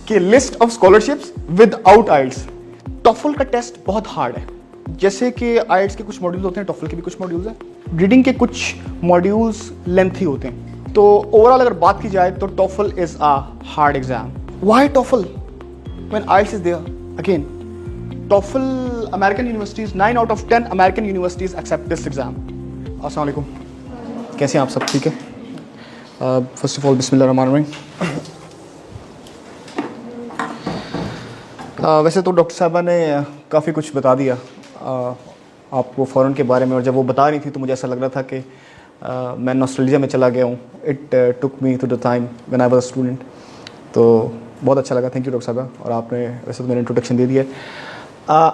कि list of scholarships without आइल्स। टॉफल का test बहुत हार्ड है, जैसे कि आइल्स के कुछ मॉड्यूल्स होते हैं, टॉफल के भी कुछ मॉड्यूल्स हैं। रीडिंग के कुछ मॉड्यूल्स लेंथी होते हैं। तो ओवरऑल अगर बात की जाए तो TOEFL is a hard exam. Why TOEFL when IELTS is there? Again, TOEFL American universities, 9 out of 10 American universities accept this exam. अस्सलाम वालेकुम, कैसे हैं आप सब? ठीक है। फर्स्ट ऑफ ऑल बिस्मिल्लाहिर्रहमानिर्रहीम। वैसे तो डॉक्टर साहबा ने काफ़ी कुछ बता दिया आपको फ़ौरन के बारे में, और जब वो बता रही थी तो मुझे ऐसा लग रहा था कि मैं नॉस्टैल्जिया में चला गया हूँ। It took me to the time when I was a student. तो बहुत अच्छा लगा, थैंक यू डॉक्टर साहबा। और आपने वैसे तो मैंने इंट्रोडक्शन दे दिया है।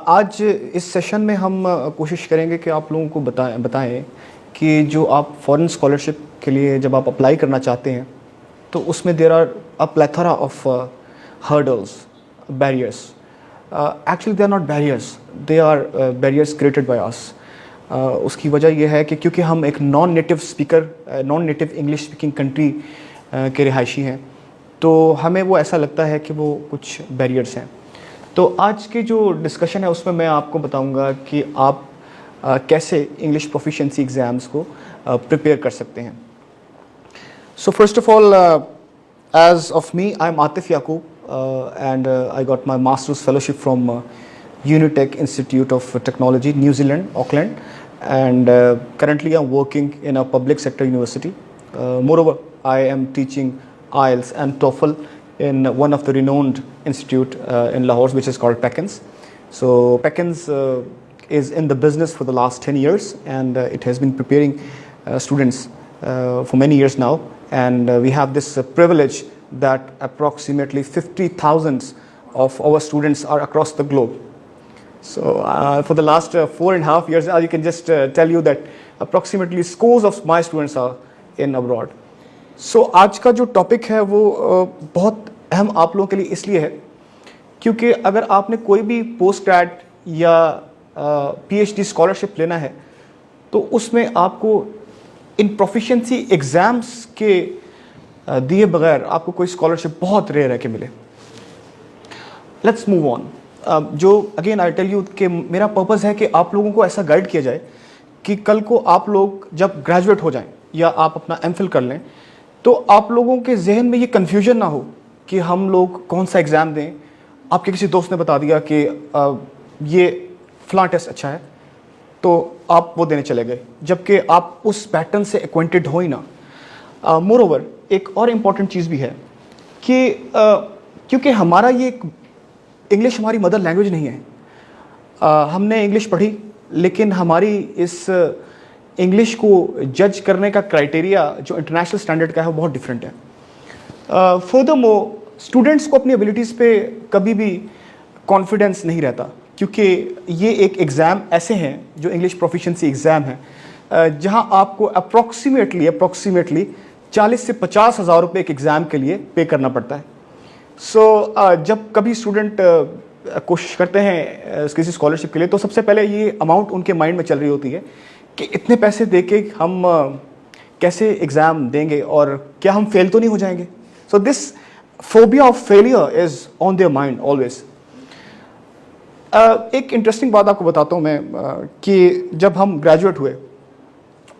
आज इस सेशन में हम कोशिश करेंगे कि आप लोगों को बताएं कि जो आप फॉरेन स्कॉलरशिप के लिए जब आप अप्लाई करना चाहते हैं तो उसमें there are a plethora of hurdles, barriers. Actually they are not barriers, they are barriers created by us. उसकी वजह यह है कि क्योंकि हम एक non native English speaking country के रिहायशी हैं, तो हमें वो ऐसा लगता है कि वो कुछ बैरियर्स हैं। तो आज की जो डिस्कशन है उसमें मैं आपको बताऊंगा कि आप कैसे इंग्लिश प्रोफिशिएंसी एग्ज़ाम्स को प्रिपेयर कर सकते हैं। So first of all, as of me, I am Atif Yaqoob and I got my masters fellowship from Unitec Institute of Technology, New Zealand, Auckland, and currently I'm working in a public sector university. Moreover, I am teaching IELTS and TOEFL in one of the renowned institute in Lahore, which is called Peckins. So Peckins is in the business for the last 10 years, and it has been preparing students for many years now. And we have this privilege that approximately 50,000 of our students are across the globe. So for the last 4.5 years, I can just tell you that approximately scores of my students are in abroad. So आज का जो topic है वो बहुत अहम आप लोगों के लिए इसलिए है क्योंकि अगर आपने कोई भी पोस्ट ग्रेड या PhD स्कॉलरशिप लेना है तो उसमें आपको इन प्रोफिशिएंसी एग्ज़ाम्स के दिए बगैर आपको कोई स्कॉलरशिप बहुत रेयर है कि मिले। Let's move on. जो अगेन आई टेल यू कि मेरा पर्पज़ है कि आप लोगों को ऐसा गाइड किया जाए कि कल को आप लोग जब ग्रेजुएट हो जाएं या आप अपना MPhil कर लें तो आप लोगों के जहन में ये कन्फ्यूजन ना हो कि हम लोग कौन सा एग्ज़ाम दें। आपके किसी दोस्त ने बता दिया कि ये फ़लाँ टेस्ट अच्छा है तो आप वो देने चले गए, जबकि आप उस पैटर्न से एक्वेंटेड हो ही ना। मोरओवर एक और इम्पॉर्टेंट चीज़ भी है कि क्योंकि हमारा ये इंग्लिश हमारी मदर लैंग्वेज नहीं है। हमने इंग्लिश पढ़ी लेकिन हमारी इस इंग्लिश को जज करने का क्राइटेरिया जो इंटरनेशनल स्टैंडर्ड का है वो बहुत डिफरेंट है। फर्दरमोर स्टूडेंट्स को अपनी एबिलिटीज़ पे कभी भी कॉन्फिडेंस नहीं रहता क्योंकि ये एक एग्ज़ाम ऐसे हैं जो इंग्लिश प्रोफिशिएंसी एग्ज़ाम है जहां आपको अप्रॉक्सीमेटली 40 से 50 हज़ार रुपये एक एग्ज़ाम के लिए पे करना पड़ता है। सो जब कभी स्टूडेंट कोशिश करते हैं किसी स्कॉलरशिप के लिए तो सबसे पहले ये अमाउंट उनके माइंड में चल रही होती है कि इतने पैसे दे के हम कैसे एग्ज़ाम देंगे और क्या हम फेल तो नहीं हो जाएंगे। So this phobia of failure is on their mind always. एक इंटरेस्टिंग बात आपको बताता हूँ मैं कि जब हम ग्रेजुएट हुए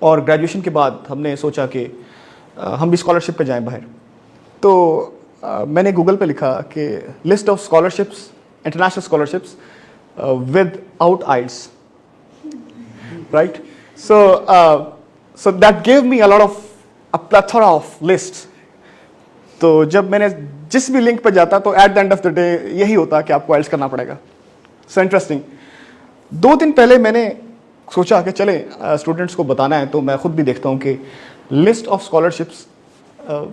और ग्रेजुएशन के बाद हमने सोचा कि हम भी स्कॉलरशिप पे जाएं बाहर, तो मैंने गूगल पे लिखा कि list of scholarships, international scholarships without IELTS, right? So that gave me a plethora of lists. तो जब मैंने जिस भी लिंक पर जाता तो at the end of the day यही होता कि आपको आइल्स करना पड़ेगा। So interesting. 2 दिन पहले मैंने सोचा कि चले स्टूडेंट्स को बताना है तो मैं खुद भी देखता हूँ कि लिस्ट ऑफ स्कॉलरशिप्स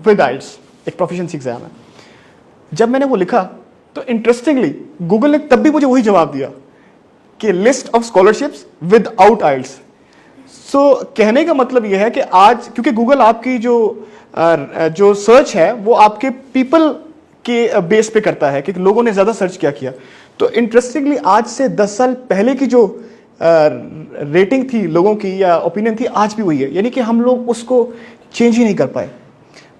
विद आइल्स एक प्रोफिशिएंसी एग्जाम है। जब मैंने वो लिखा तो इंटरेस्टिंगली गूगल ने तब भी मुझे वही जवाब दिया कि list of scholarships without IELTS. So कहने का मतलब यह है कि आज क्योंकि गूगल आपकी जो सर्च है वो आपके पीपल के बेस पे करता है कि लोगों ने ज़्यादा सर्च क्या किया, तो इंटरेस्टिंगली आज से 10 साल पहले की जो रेटिंग थी लोगों की या ओपिनियन थी आज भी वही है, यानी कि हम लोग उसको चेंज ही नहीं कर पाए।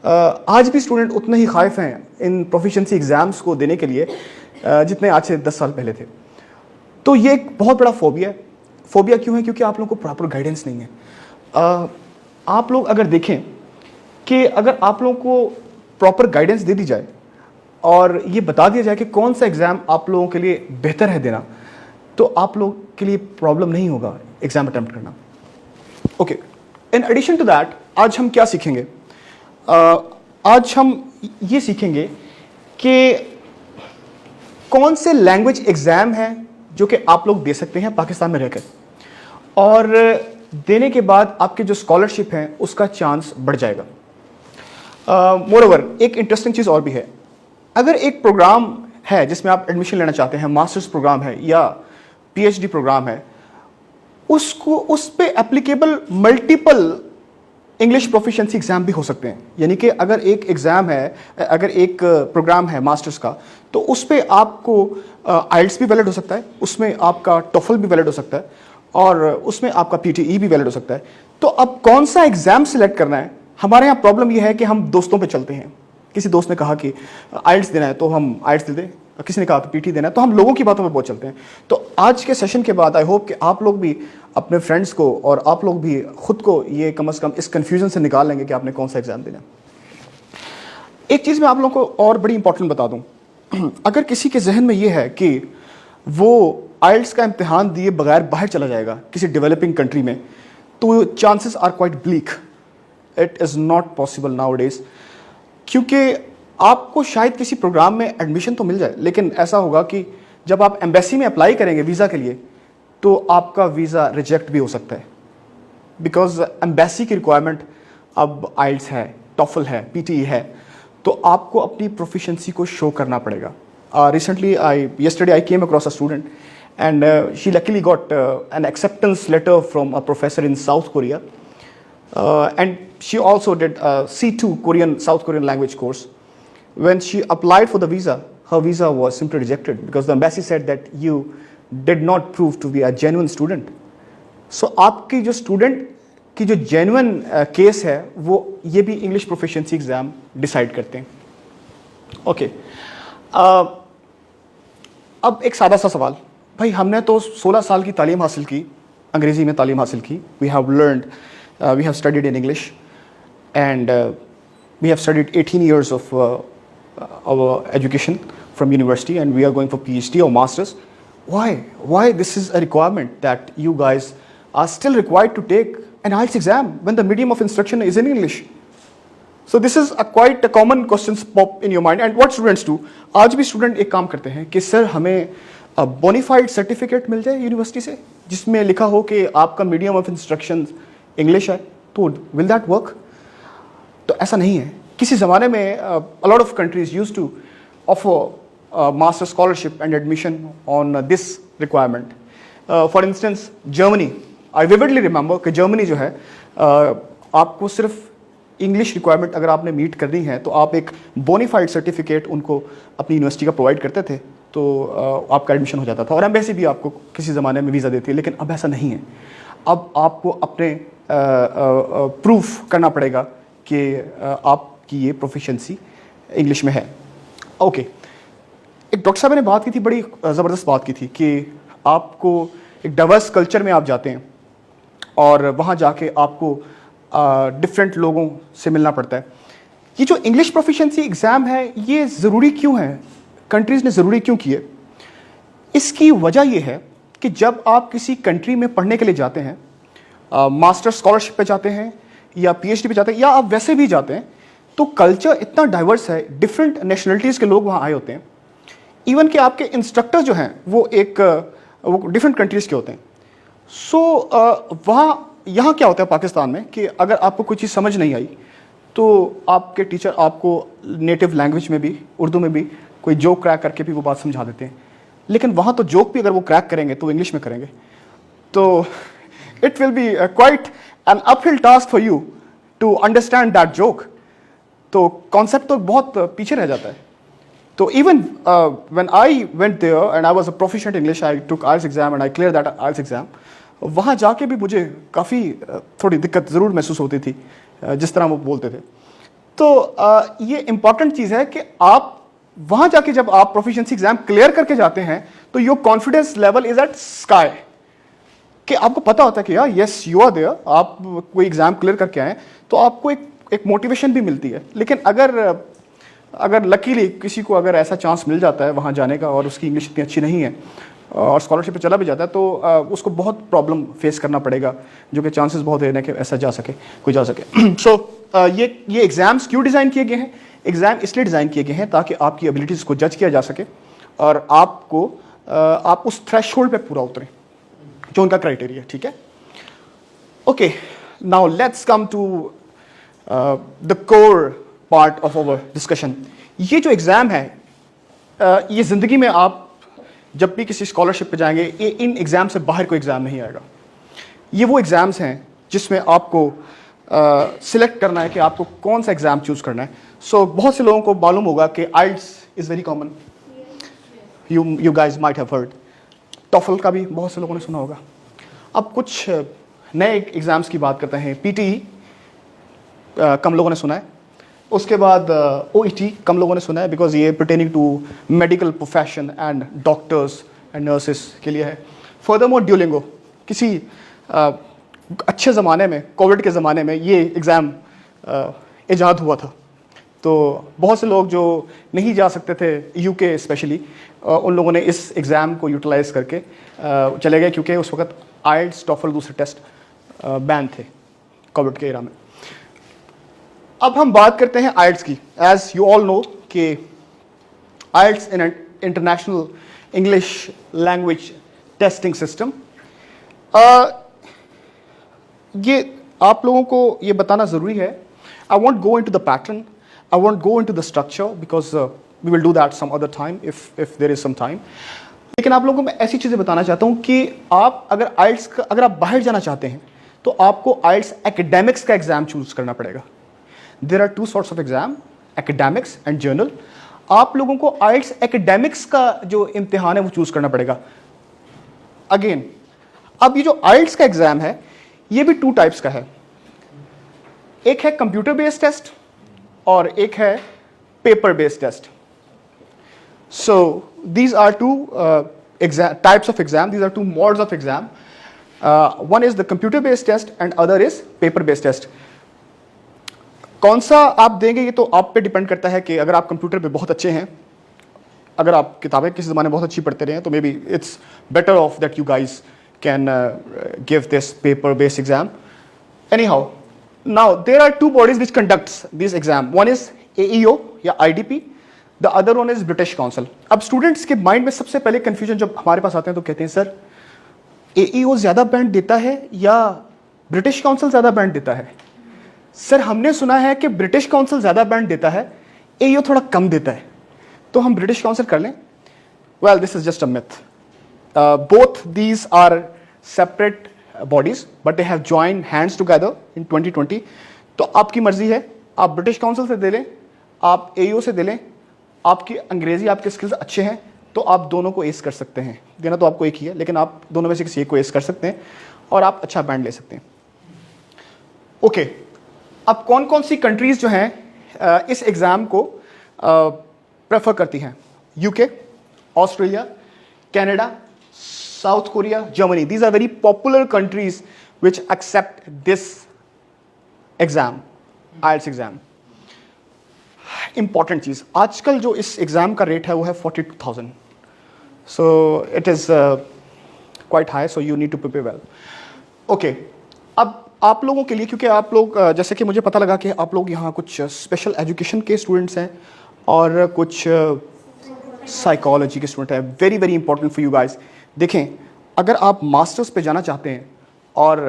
आज भी स्टूडेंट उतने ही खाइफ हैं इन प्रोफिशिएंसी एग्ज़ाम्स को देने के लिए जितने आज से 10 साल पहले थे। तो ये एक बहुत बड़ा फोबिया है। फोबिया क्यों है? क्योंकि आप लोगों को प्रॉपर गाइडेंस नहीं है। आप लोग अगर देखें कि अगर आप लोगों को प्रॉपर गाइडेंस दे दी जाए और ये बता दिया जाए कि कौन सा एग्ज़ाम आप लोगों के लिए बेहतर है देना, तो आप लोग के लिए प्रॉब्लम नहीं होगा एग्ज़ाम अटेम्प्ट करना। Okay, in addition to that आज हम क्या सीखेंगे? आज हम ये सीखेंगे कि कौन से लैंग्वेज एग्ज़ाम हैं जो कि आप लोग दे सकते हैं पाकिस्तान में रहकर, और देने के बाद आपके जो स्कॉलरशिप हैं उसका चांस बढ़ जाएगा। मोरओवर एक इंटरेस्टिंग चीज़ और भी है। अगर एक प्रोग्राम है जिसमें आप एडमिशन लेना चाहते हैं, मास्टर्स प्रोग्राम है या पीएचडी प्रोग्राम है, उसको उस पे applicable multiple English proficiency exam भी हो सकते हैं। यानी कि अगर एक एग्ज़ाम है, अगर एक प्रोग्राम है मास्टर्स का, तो उस पे आपको आइल्स भी वैलिड हो सकता है, उसमें आपका टोफल भी वैलिड हो सकता है, और उसमें आपका पीटीई भी वैलिड हो सकता है। तो अब कौन सा एग्ज़ाम सिलेक्ट करना है? हमारे यहाँ प्रॉब्लम यह है कि हम दोस्तों पे चलते हैं। किसी दोस्त ने कहा कि आइल्स देना है तो हम आइल्स दे दें, किसी ने कहा कि पीटी देना है, तो हम लोगों की बातों पे बहुत चलते हैं। तो आज के सेशन के बाद आई होप कि आप लोग भी अपने फ्रेंड्स को और आप लोग भी खुद को ये कम से कम इस कन्फ्यूजन से निकाल लेंगे कि आपने कौन सा एग्ज़ाम देना है। एक चीज़ मैं आप लोगों को और बड़ी इंपॉर्टेंट बता दूं, अगर किसी के जहन में ये है कि वो आइल्स का इम्तिहान दिए बगैर बाहर चला जाएगा किसी डेवलपिंग कंट्री में, तो chances are quite bleak. It is not possible nowadays, क्योंकि आपको शायद किसी प्रोग्राम में एडमिशन तो मिल जाए, लेकिन ऐसा होगा कि जब आप एम्बेसी में अप्लाई करेंगे वीज़ा के लिए, तो आपका वीज़ा रिजेक्ट भी हो सकता है, बिकॉज एम्बेसी की रिक्वायरमेंट अब आइल्स है, टॉफल है, पीटीई है, तो आपको अपनी प्रोफिशिएंसी को शो करना पड़ेगा। Recently yesterday I came across a student and she luckily got an acceptance letter from a professor in South Korea, and she also did a C2 South Korean language course. When she applied for the visa, her visa was simply rejected because the embassy said that you did not prove to be a genuine student. So आपकी जो student की जो genuine case है वो ये भी English proficiency exam decide करते हैं। ओके, अब एक सादा सा सवाल, भाई हमने तो 16 साल की तालीम हासिल की, अंग्रेज़ी में तालीम हासिल की, we have studied in English and we have studied 18 years of our education from university and we are going for PhD or masters. Why this is a requirement that you guys are still required to take an IELTS exam when the medium of instruction is in English? So this is quite a common questions pop in your mind. And what students do, आज भी student एक काम करते हैं कि sir हमें bona fide certificate मिल जाए university से जिसमें लिखा हो कि आपका मीडियम ऑफ इंस्ट्रक्शन इंग्लिश है, तो विल दैट वर्क? तो ऐसा नहीं है। किसी ज़माने में a lot of countries used to offer master scholarship and admission on this requirement. For instance, Germany, I vividly remember कि जर्मनी जो है आपको सिर्फ इंग्लिश रिक्वायरमेंट अगर आपने मीट करनी है तो आप एक बोनीफाइड सर्टिफिकेट उनको अपनी यूनिवर्सिटी का प्रोवाइड करते थे, तो आपका एडमिशन हो जाता था, और एम्बेसी भी आपको किसी ज़माने में वीज़ा देती है। लेकिन अब ऐसा नहीं है। अब आपको अपने प्रूफ करना पड़ेगा कि आपकी ये प्रोफिशिएंसी इंग्लिश में है। ओके, एक डॉक्टर साहब ने बात की थी, बड़ी ज़बरदस्त बात की थी कि आपको एक डाइवर्स कल्चर में आप जाते हैं और वहाँ जाके आपको डिफरेंट लोगों से मिलना पड़ता है। ये जो इंग्लिश प्रोफिशिएंसी एग्ज़ाम है ये ज़रूरी क्यों है, कंट्रीज़ ने ज़रूरी क्यों किए? इसकी वजह ये है कि जब आप किसी कंट्री में पढ़ने के लिए जाते हैं, मास्टर स्कॉलरशिप पे जाते हैं या पीएचडी पे जाते हैं या आप वैसे भी जाते हैं, तो कल्चर इतना डाइवर्स है, डिफरेंट नेशनलिटीज़ के लोग वहाँ आए होते हैं। इवन कि आपके इंस्ट्रक्टर जो हैं वो डिफरेंट कंट्रीज़ के होते हैं। सो वहाँ यहाँ क्या होता है पाकिस्तान में कि अगर आपको कोई चीज़ समझ नहीं आई तो आपके टीचर आपको नेटिव लैंग्वेज में भी, उर्दू में भी कोई जोक क्रैक करके भी वो बात समझा देते हैं। लेकिन वहाँ तो जोक भी अगर वो क्रैक करेंगे तो इंग्लिश में करेंगे, तो it will be quite an uphill task for you to understand that joke. तो कॉन्सेप्ट तो बहुत पीछे रह जाता है। तो even when I went there and I was a proficient English, I took IELTS exam and I clear that IELTS exam. वहाँ जाके भी मुझे काफ़ी थोड़ी दिक्कत ज़रूर महसूस होती थी जिस तरह वो बोलते थे। तो ये इंपॉर्टेंट चीज़ है कि आप वहाँ जाके जब आप प्रोफिशिएंसी एग्जाम क्लियर करके जाते हैं तो your confidence level is at sky, कि आपको पता होता है कि यार यस यू आर देयर, आप कोई एग्जाम क्लियर करके आए तो आपको एक मोटिवेशन भी मिलती है। लेकिन अगर लकीली किसी को अगर ऐसा चांस मिल जाता है वहाँ जाने का और उसकी इंग्लिश इतनी अच्छी नहीं है और स्कॉलरशिप पे चला भी जाता है तो उसको बहुत प्रॉब्लम फेस करना पड़ेगा, जो कि चांसेस बहुत है कि ऐसा कोई जा सके। सो ये एग्ज़ाम्स क्यों डिज़ाइन किए गए हैं? एग्ज़ाम इसलिए डिज़ाइन किए गए हैं ताकि आपकी एबिलिटीज़ को जज किया जा सके और आप उस थ्रेशोल्ड पे पूरा उतरें जो उनका क्राइटेरिया, ठीक है। Okay, now let's come to the core part of our discussion. ये जो एग्ज़ाम है ये ज़िंदगी में आप जब भी किसी स्कॉलरशिप पे जाएंगे ये इन एग्ज़ाम से बाहर कोई एग्ज़ाम नहीं आएगा। ये वो एग्ज़ाम्स हैं जिसमें आपको सिलेक्ट करना है कि आपको कौन सा एग्ज़ाम चूज़ करना है। सो बहुत से लोगों को मालूम होगा कि IELTS is very common, you guys might have heard. TOEFL का भी बहुत से लोगों ने सुना होगा। अब कुछ नए एग्ज़ाम्स की बात करते हैं। PTE कम लोगों ने सुना है, उसके बाद OET कम लोगों ने सुना है बिकॉज ये pertaining to medical profession and doctors and nurses के लिए है। फर्दरमोर ड्यूलिंगो, किसी अच्छे ज़माने में, कोविड के ज़माने में ये एग्ज़ाम ईजाद हुआ था, तो बहुत से लोग जो नहीं जा सकते थे UK स्पेशली, उन लोगों ने इस एग्ज़ाम को यूटिलाइज करके चले गए क्योंकि उस वक्त IELTS टॉफल दूसरे टेस्ट बैन थे कोविड के एरा में। अब हम बात करते हैं IELTS की। एज यू ऑल नो कि IELTS in international English language testing system, ये आप लोगों को ये बताना ज़रूरी है। I won't go into the pattern, I won't go into the structure because we will do that some other time if there is some time. लेकिन आप लोगों को मैं ऐसी चीज़ें बताना चाहता हूँ कि आप अगर अगर आप बाहर जाना चाहते हैं तो आपको IELTS एकेडमिक्स का एग्ज़ाम चूज़ करना पड़ेगा। There are two sorts of exam, academics and journal. आप लोगों को IELTS एकेडमिक्स का जो इम्तिहान है वो चूज़ करना पड़ेगा। अगेन, अब ये जो IELTS का एग्ज़ाम है ये भी 2 टाइप्स का है। एक है कंप्यूटर बेस्ड टेस्ट और एक है paper based test. So these are 2 types of exam, these are 2 modes of exam. One is the computer based test and other is paper based test. कौन सा आप देंगे ये तो आप पे डिपेंड करता है कि अगर आप कंप्यूटर पे बहुत अच्छे हैं, अगर आप किताबें किसी ज़माने बहुत अच्छी पढ़ते रहे हैं तो may be it's better of that you guys can give this paper based exam. Any how, now there are 2 bodies which conducts this exam. One is AEO या IDP, the other one is British Council. अब students के mind में सबसे पहले confusion जब हमारे पास आते हैं तो कहते हैं सर AEO ज़्यादा बैंड देता है या ब्रिटिश काउंसिल ज़्यादा बैंड देता है? सर हमने सुना है कि ब्रिटिश काउंसिल ज़्यादा बैंड देता है, AEO थोड़ा कम देता है, तो हम ब्रिटिश काउंसिल कर लें? Well this is just a myth. Both these are separate bodies but they have joined hands together in 2020। तो आपकी मर्जी है, आप ब्रिटिश काउंसिल से दे लें, आप AEO से दे लें, आपकी अंग्रेजी आपके स्किल्स अच्छे हैं तो आप दोनों को एस कर सकते हैं। देना तो आपको एक ही है लेकिन आप दोनों में से किसी एक को एस कर सकते हैं और आप अच्छा बैंड ले सकते हैं। ओके, अब कौन कौन सी कंट्रीज जो हैं इस एग्ज़ाम को प्रेफर करती हैं? UK, Australia, Canada, South Korea, Germany. These are very popular countries which accept this exam, IELTS exam. Important चीज़, आजकल जो इस एग्ज़ाम का रेट है वो है 42,000. So it is quite high, so you need to prepare well. Okay, अब आप लोगों के लिए, क्योंकि आप लोग जैसे कि मुझे पता लगा कि आप लोग यहाँ कुछ स्पेशल एजुकेशन के स्टूडेंट्स हैं और कुछ साइकोलॉजी के स्टूडेंट हैं, very very important for you guys. देखें, अगर आप मास्टर्स पे जाना चाहते हैं और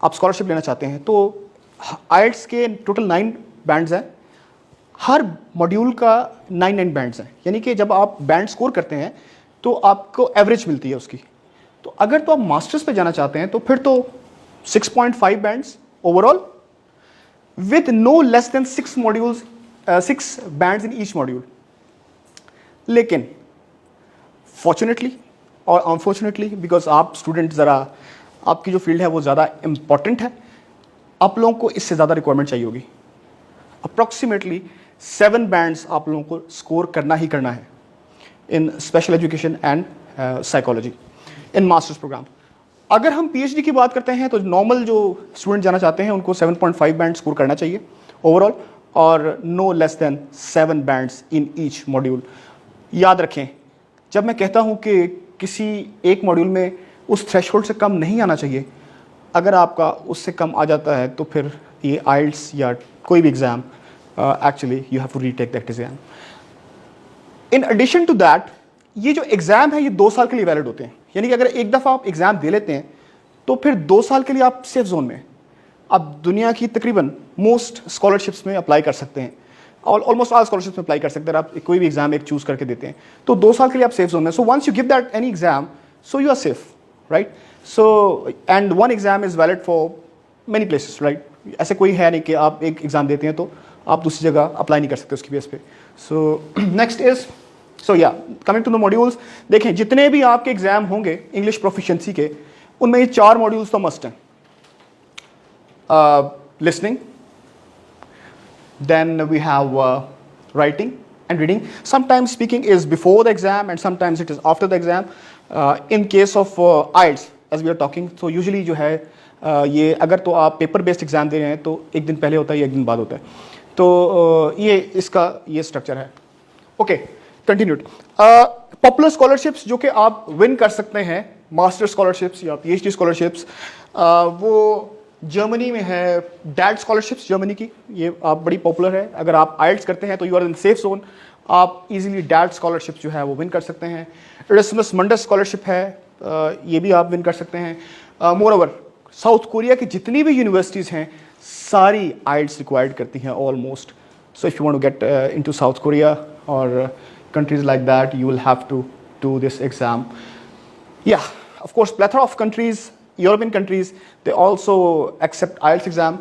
आप स्कॉलरशिप लेना चाहते हैं तो IELTS के टोटल 9 बैंड्स हैं, हर मॉड्यूल का 9 बैंड्स हैं, यानी कि जब आप बैंड स्कोर करते हैं तो आपको एवरेज मिलती है उसकी। तो अगर तो आप मास्टर्स पे जाना चाहते हैं तो फिर तो 6.5 bands overall with no less than 6 modules, 6 bands in each module. लेकिन फॉर्चुनेटली और अनफॉर्चुनेटली, बिकॉज आप स्टूडेंट ज़रा, आपकी जो फील्ड है वो ज़्यादा इम्पॉर्टेंट है, आप लोगों को इससे ज़्यादा रिक्वायरमेंट चाहिए होगी। अप्रॉक्सीमेटली 7 बैंड्स आप लोगों को स्कोर करना ही करना है in special education and psychology in masters program. अगर हम पीएचडी की बात करते हैं तो नॉर्मल जो स्टूडेंट जाना चाहते हैं उनको 7.5 बैंड स्कोर करना चाहिए ओवरऑल, और no less than 7 bands in each module. याद रखें, जब मैं कहता हूं कि किसी एक मॉड्यूल में उस थ्रेशोल्ड से कम नहीं आना चाहिए, अगर आपका उससे कम आ जाता है तो फिर ये आइल्स या कोई भी exam actually you have to retake that exam. In addition to that, ये जो एग्ज़ाम है ये 2 साल के लिए वैलिड होते हैं, यानी कि अगर एक दफ़ा आप एग्ज़ाम दे लेते हैं तो फिर 2 साल के लिए आप सेफ जोन में, आप दुनिया की तकरीबन मोस्ट स्कॉलरशिप्स में अप्लाई कर सकते हैं, और ऑलमोस्ट ऑल स्कॉलरशिप्स में अप्लाई कर सकते हैं। आप कोई भी एग्जाम एक चूज करके देते हैं तो 2 साल के लिए आप सेफ जोन में। So once you give that any exam, so you are safe, right. So and one exam is valid for many places, right. ऐसे कोई है नहीं कि आप एक एग्जाम देते हैं तो आप दूसरी जगह अप्लाई नहीं कर सकते उसकी बेस पे। सो नेक्स्ट इज, सो या कमिंग टू द मॉड्यूल्स, देखें जितने भी आपके एग्जाम होंगे इंग्लिश प्रोफिशिएंसी के, उनमें ये 4 मॉड्यूल्स तो मस्ट हैं। Listening, then we have writing and reading. Sometimes speaking is before the exam and sometimes it is after the exam. In case of IELTS, as we are talking, so usually जो है ये अगर तो आप paper based exam दे रहे हैं तो एक दिन पहले होता है, एक दिन बाद होता है, तो ये इसका ये स्ट्रक्चर है। Okay, continued. पॉपुलर स्कॉलरशिप्स जो कि आप विन कर सकते हैं, मास्टर स्कॉलरशिप्स या पीएचडी स्कॉलरशिप्स, वो जर्मनी में है डैड स्कॉलरशिप्स जर्मनी की, ये आप बड़ी पॉपुलर है। अगर आप आइल्ट्स करते हैं तो you are in safe zone, आप इजीली डैड स्कॉलरशिप्स जो है वो विन कर सकते हैं। एरास्मस मंडस स्कॉलरशिप है, ये भी आप विन कर सकते हैं। मोर ओवर साउथ कोरिया की जितनी भी यूनिवर्सिटीज़ हैं सारी आइल्ट्स रिक्वायर्ड करती हैं almost. So if you want to get into South Korea और countries like that, you will have to do this exam. Yeah, of course, plethora of countries, European countries, they also accept IELTS exam.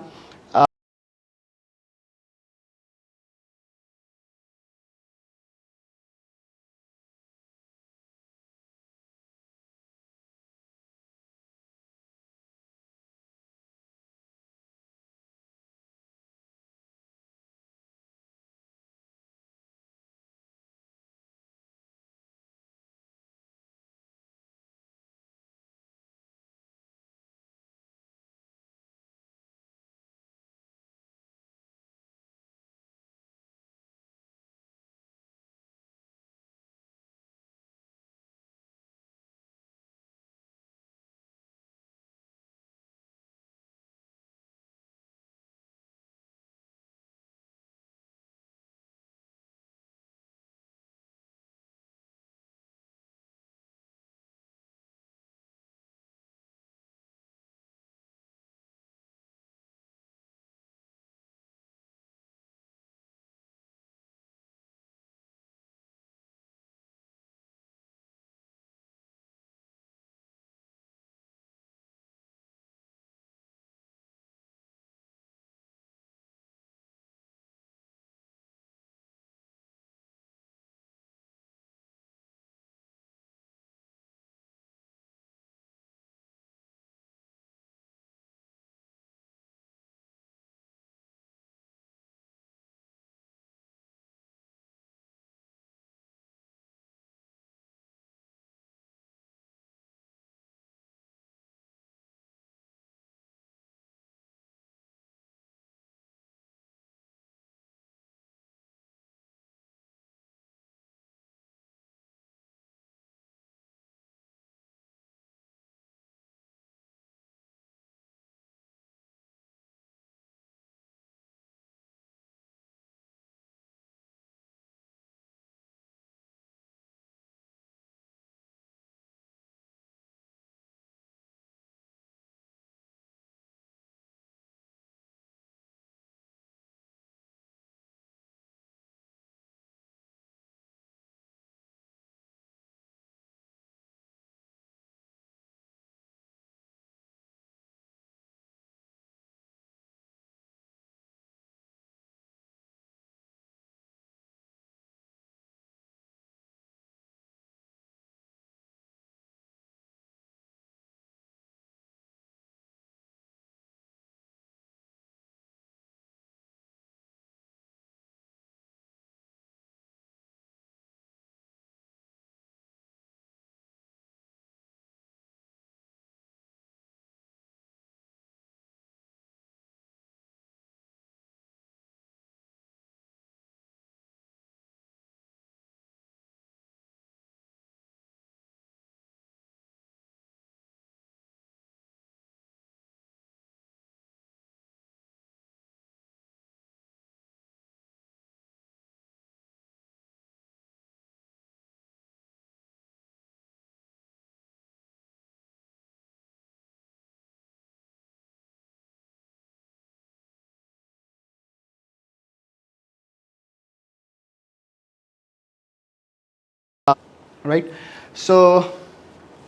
Right. So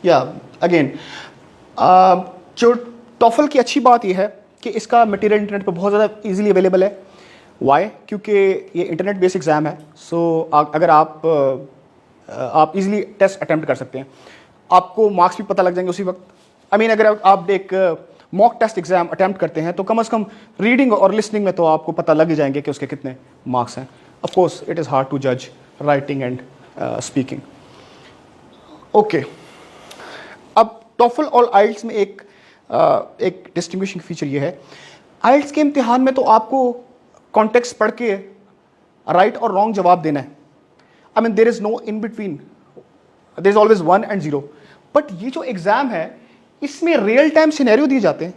या again जो टॉफल की अच्छी बात यह है कि इसका मटेरियल इंटरनेट पर बहुत ज़्यादा इजीली अवेलेबल है. वाई? क्योंकि ये इंटरनेट बेस्ड एग्ज़ाम है. सो अगर आप इजीली टेस्ट अटैम्प्ट कर सकते हैं, आपको मार्क्स भी पता लग जाएंगे उसी वक्त. आई मीन अगर आप एक मॉक टेस्ट एग्जाम अटैम्प्ट करते हैं तो कम से कम रीडिंग और लिसनिंग में तो आपको पता लग ही जाएंगे कि उसके कितने मार्क्स हैं. Of course it is hard to जज राइटिंग एंड स्पीकिंग. ओके, अब टॉफल और आइल्स में एक डिस्टिंग्विशिंग फीचर ये है. आइल्स के इम्तिहान में तो आपको कॉन्टेक्स्ट पढ़ के राइट और रॉन्ग जवाब देना है. I mean there is no in between, there is always 1 and 0. But ये जो एग्ज़ाम है इसमें रियल टाइम सिनेरियो दिए जाते हैं,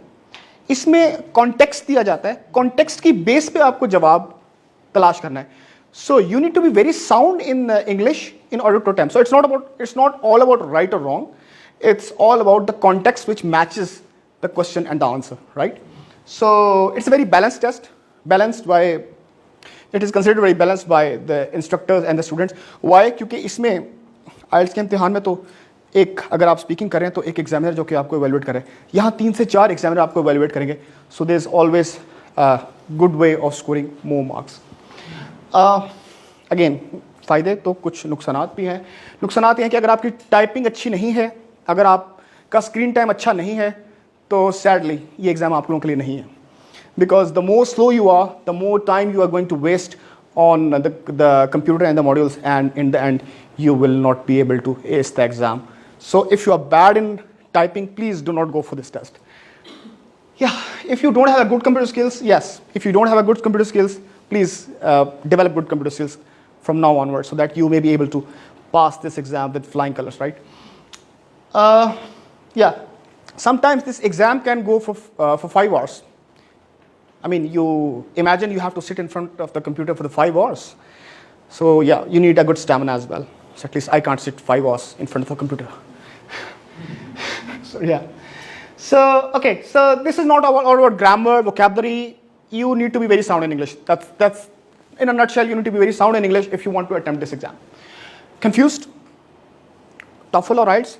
इसमें कॉन्टेक्स्ट दिया जाता है, कॉन्टेक्स्ट की बेस पे आपको जवाब तलाश करना है. So you need to be very sound in English in order to attempt. So it's not all about right or wrong. It's all about the context which matches the question and the answer, right? So it's a very balanced test, it is considered very balanced by the instructors and the students. Why? क्योंकि इसमें IELTS के इम्तिहान में तो एक अगर आप speaking करें तो एक एग्जामिनर जो कि आपको इवेलुएट करे, यहाँ 3 से 4 एग्जामिनर आपको इवेलुएट करेंगे. So there is always good way of scoring more marks. Again फ़ायदे तो कुछ नुकसानात भी हैं. नुकसानात ये हैं कि अगर आपकी टाइपिंग अच्छी नहीं है, अगर आपका स्क्रीन टाइम अच्छा नहीं है, तो सैडली ये एग्ज़ाम आप लोगों के लिए नहीं है. Because the more slow you are, the more time you are going to waste on the computer and the modules, and in the end you will not be able to ace the exam. So if you are bad in typing, please do not go for this test. Yeah, if you don't have a good computer skills, yes, if you don't have a good computer skills, please develop good computer skills from now onwards so that you may be able to pass this exam with flying colors, right? Yeah, sometimes this exam can go for 5 hours. I mean, you imagine you have to sit in front of the computer for the 5 hours. So yeah, you need a good stamina as well. So at least I can't sit 5 hours in front of a computer. So yeah. So okay, so this is not all about grammar, vocabulary. You need to be very sound in English. That's in a nutshell. You need to be very sound in English if you want to attempt this exam. Confused? TOEFL or IELTS?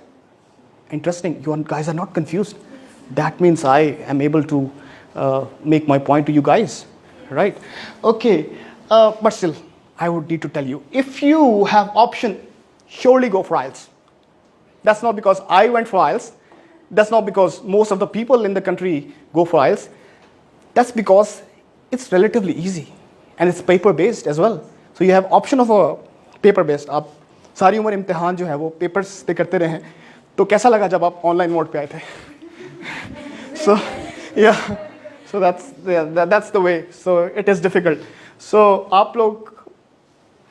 Interesting. You guys are not confused. That means I am able to make my point to you guys, right? Okay, but still, I would need to tell you, if you have option, surely go for IELTS. That's not because I went for IELTS. That's not because most of the people in the country go for IELTS. That's because it's relatively easy and it's paper based as well. So you have option of a paper based. आप सारी उम्र इम्तिहान जो है वो papers पे करते रहे, तो कैसा लगा जब आप ऑनलाइन मोड पे आए थे? So yeah. So that's the way. So it is difficult. So आप लोग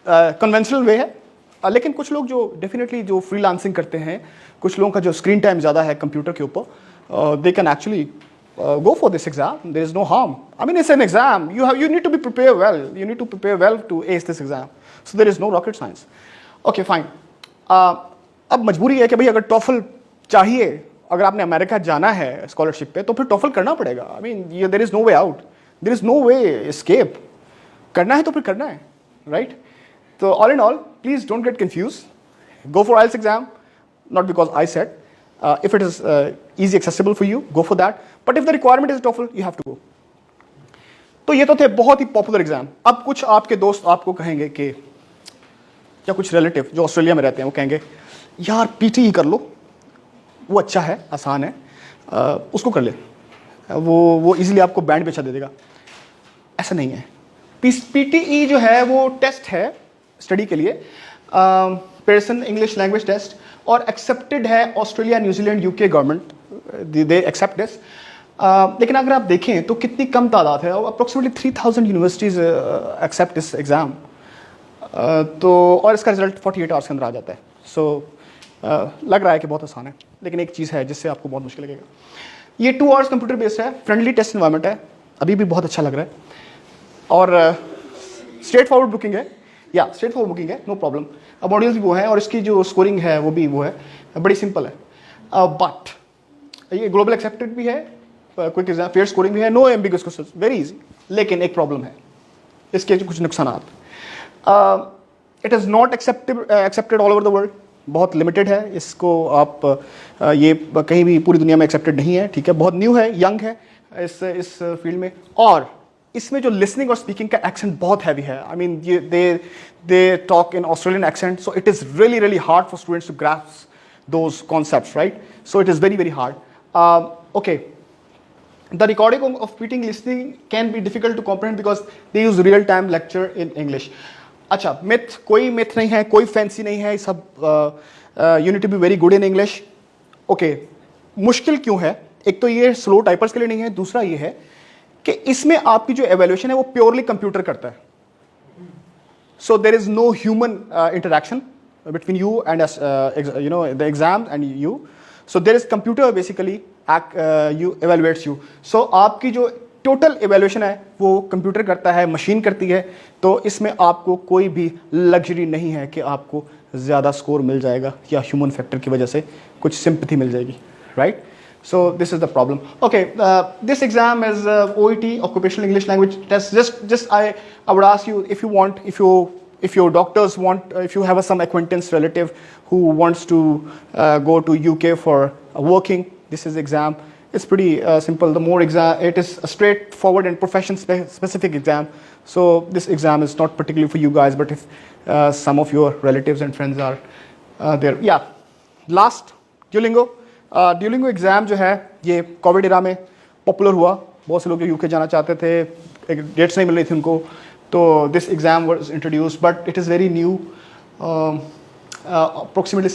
कन्वेंशनल वे है, लेकिन कुछ लोग जो डेफिनेटली जो फ्रीलांसिंग करते हैं, कुछ लोगों का जो स्क्रीन टाइम ज़्यादा है कंप्यूटर के ऊपर, they can actually go for this exam. There is no harm. I mean, it's an exam. You need to be prepared well. You need to prepare well to ace this exam. So there is no rocket science. Okay, fine. अब मजबूरी है कि भाई अगर TOEFL चाहिए, अगर आपने America जाना है स्कॉलरशिप पे, तो फिर TOEFL करना पड़ेगा. I mean there is no way out, there is no way escape. करना है तो फिर करना है, राइट? तो all in all, please don't get confuse. Go for IELTS exam, not because I said. If it is easy accessible for you, go for that. But if the requirement is TOEFL, you have to go. तो ये तो थे बहुत ही popular exam. अब कुछ आपके दोस्त आपको कहेंगे कि, या कुछ रिलेटिव जो ऑस्ट्रेलिया में रहते हैं वो कहेंगे यार PTE कर लो, वो अच्छा है, आसान है, उसको कर ले, वो इजीली आपको बैंड पे अच्छा दे देगा. ऐसा नहीं है. PTE जो है वो टेस्ट है स्टडी के लिए, पेयरसन इंग्लिश लैंग्वेज टेस्ट, और एक्सेप्टेड है Australia, New Zealand, UK government, they accept this. लेकिन अगर आप देखें तो कितनी कम तादाद है, approximately 3000 universities accept this exam. तो और इसका रिजल्ट 48 आवर्स के अंदर आ जाता है. सो लग रहा है कि बहुत आसान है, लेकिन एक चीज़ है जिससे आपको बहुत मुश्किल लगेगा. ये 2 आवर्स कंप्यूटर बेस्ड है, फ्रेंडली टेस्ट एनवायरनमेंट है, अभी भी बहुत अच्छा लग रहा है, और स्ट्रेट फॉरवर्ड बुकिंग है. या स्ट्रेट फॉरवर्ड बुकिंग है, नो प्रॉब्लम. अब मॉड्यूल्स भी वो हैं और इसकी जो स्कोरिंग है वो भी वो है, बड़ी सिंपल है. बट ये ग्लोबल एक्सेप्टेड भी है, क्विक एग्जाम, फेयर स्कोरिंग भी है, no ambiguous questions, very easy. लेकिन एक प्रॉब्लम है, इसके कुछ नुकसानात. It is not accepted all over the world. बहुत लिमिटेड है, इसको आप ये कहीं भी पूरी दुनिया में एक्सेप्टेड नहीं है, ठीक है, बहुत न्यू है, यंग है इस फील्ड में। और इसमें जो लिसनिंग और स्पीकिंग का एक्सेंट बहुत हैवी है। I mean they talk in Australian accent, so it is really really hard for students to grasp those concepts, right? So it is very very hard. Okay, the recording of speaking listening can be difficult to comprehend because they use real time lecture in English. अच्छा, myth, कोई myth नहीं है, कोई fancy नहीं है, सब you need to be very good in English. Okay, मुश्किल क्यों है? एक तो ये स्लो टाइपर्स के लिए नहीं है, दूसरा ये है कि इसमें आपकी जो एवेल्यूएशन है वो प्योरली कंप्यूटर करता है। So there is no human interaction between you and the exam and you. So there is computer basically you evaluates you. So आपकी जो टोटल evaluation है वो कंप्यूटर करता है, मशीन करती है, तो इसमें आपको कोई भी लग्जरी नहीं है कि आपको ज़्यादा स्कोर मिल जाएगा या ह्यूमन फैक्टर की वजह से कुछ सिंपैथी मिल जाएगी, right? So this is the problem. Okay, this exam is OET, Occupational English Language Test. Just I would ask you if you want, if your doctors want, if you have some acquaintance relative who wants to go to UK for working, this is exam. It's pretty simple. The more exam, it is a straightforward and profession specific exam. So this exam is not particularly for you guys, but if some of your relatives and friends are there. Yeah. Last, Duolingo. Duolingo exam जो है ये Covid era में popular हुआ, बहुत से लोग जो UK जाना चाहते थे, एक डेट्स नहीं मिल रही थी उनको, तो this exam was introduced, but it is very new, approximately